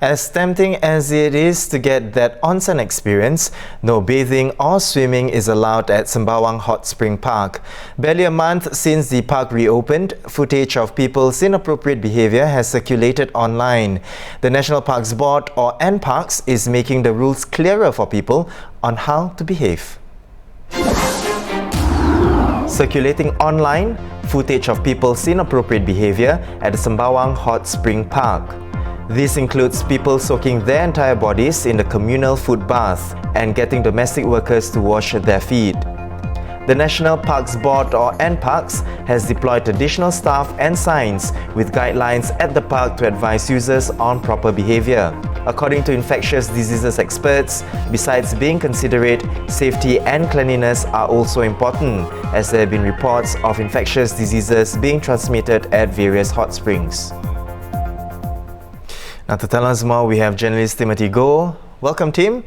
As tempting as it is to get that onsen experience, no bathing or swimming is allowed at Sembawang Hot Spring Park. Barely a month since the park reopened, footage of people's inappropriate behaviour has circulated online. The National Parks Board, or NParks, is making the rules clearer for people on how to behave. Circulating online, footage of people's inappropriate behaviour at the Sembawang Hot Spring Park. This includes people soaking their entire bodies in the communal foot bath and getting domestic workers to wash their feet. The National Parks Board, or NParks, has deployed additional staff and signs with guidelines at the park to advise users on proper behaviour. According to infectious diseases experts, besides being considerate, safety and cleanliness are also important, as there have been reports of infectious diseases being transmitted at various hot springs. Now to tell us more, we have journalist Timothy Goh. Welcome, Tim.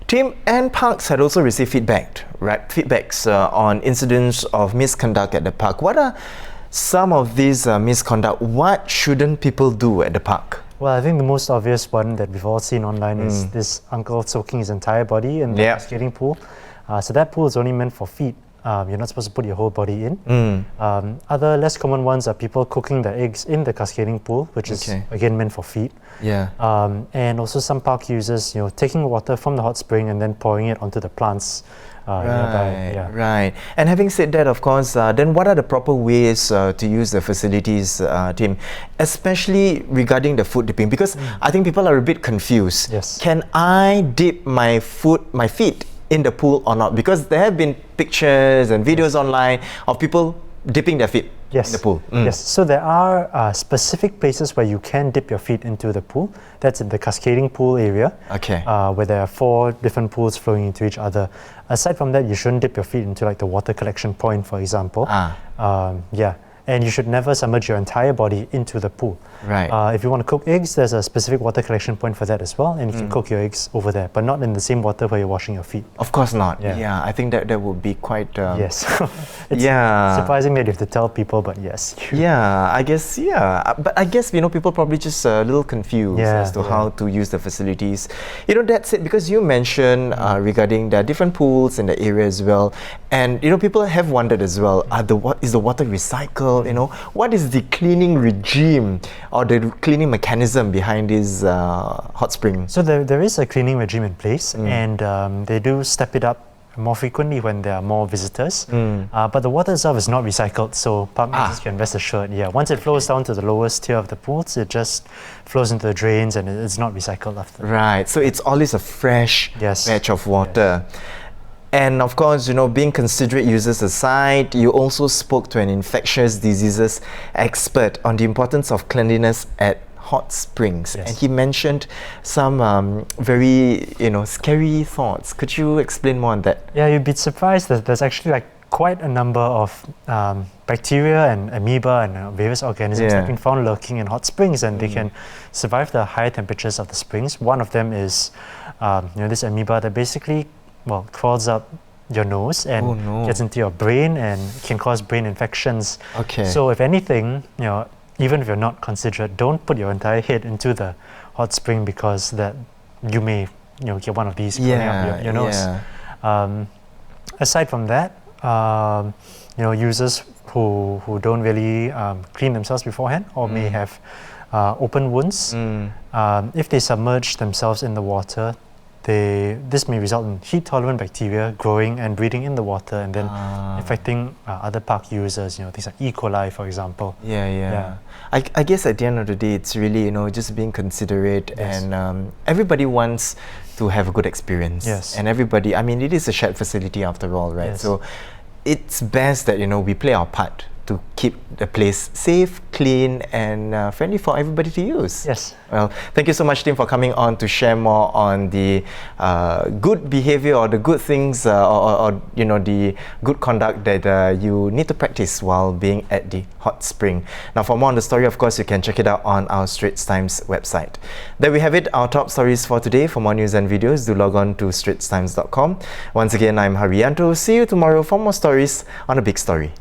Tim, NParks had also received feedbacks on incidents of misconduct at the park. What are some of these misconduct? What shouldn't people do at the park? Well, I think the most obvious one that we've all seen online is this uncle soaking his entire body in the skating pool. So that pool is only meant for feet. You're not supposed to put your whole body in. Other less common ones are people cooking their eggs in the cascading pool, which is again meant for feet. And also some park users, taking water from the hot spring and then pouring it onto the plants nearby. Right. And having said that, of course, then what are the proper ways to use the facilities, Tim? Especially regarding the foot dipping, because I think people are a bit confused. Can I dip my feet in the pool or not? Because there have been pictures and videos online of people dipping their feet in the pool. Yes, so there are specific places where you can dip your feet into the pool. That's in the cascading pool area, where there are 4 different pools flowing into each other. Aside from that, you shouldn't dip your feet into like the water collection point, for example. And you should never submerge your entire body into the pool. If you want to cook eggs, there's a specific water collection point for that as well, and you can cook your eggs over there, but not in the same water where you're washing your feet. Of course not. I think that would be quite... It's surprising that you have to tell people, but yes. I guess, but I guess, people probably just a little confused as to how to use the facilities. That's it, because you mentioned regarding the different pools in the area as well, and people have wondered as well, is the water recycled? What is the cleaning regime or the cleaning mechanism behind this hot spring? So there is a cleaning regime in place, and they do step it up more frequently when there are more visitors. But the water itself is not recycled, so park users can rest assured. Once it flows down to the lowest tier of the pools, it just flows into the drains and it's not recycled after. Right, so it's always a fresh batch of water. And of course, being considerate users aside, you also spoke to an infectious diseases expert on the importance of cleanliness at hot springs. And he mentioned some very, scary thoughts. Could you explain more on that? Yeah, you'd be surprised that there's actually quite a number of bacteria and amoeba and various organisms that have been found lurking in hot springs, and they can survive the higher temperatures of the springs. One of them is, this amoeba that basically crawls up your nose and gets into your brain and can cause brain infections. So if anything, even if you're not considerate, don't put your entire head into the hot spring, because that you may get one of these coming up your nose. Aside from that, users who don't really clean themselves beforehand or may have open wounds, if they submerge themselves in the water, this may result in heat-tolerant bacteria growing and breeding in the water and then affecting other park users, things like E. coli, for example. I guess at the end of the day, it's really, just being considerate, and everybody wants to have a good experience. And everybody, it is a shared facility after all, right? So it's best that, we play our part to keep the place safe, clean, and friendly for everybody to use. Well, thank you so much, Tim, for coming on to share more on the good behavior or the good things or the good conduct that you need to practice while being at the hot spring. Now, for more on the story, of course, you can check it out on our Straits Times website. There we have it, our top stories for today. For more news and videos, do log on to straitstimes.com. Once again, I'm Haryanto. See you tomorrow for more stories on A Big Story.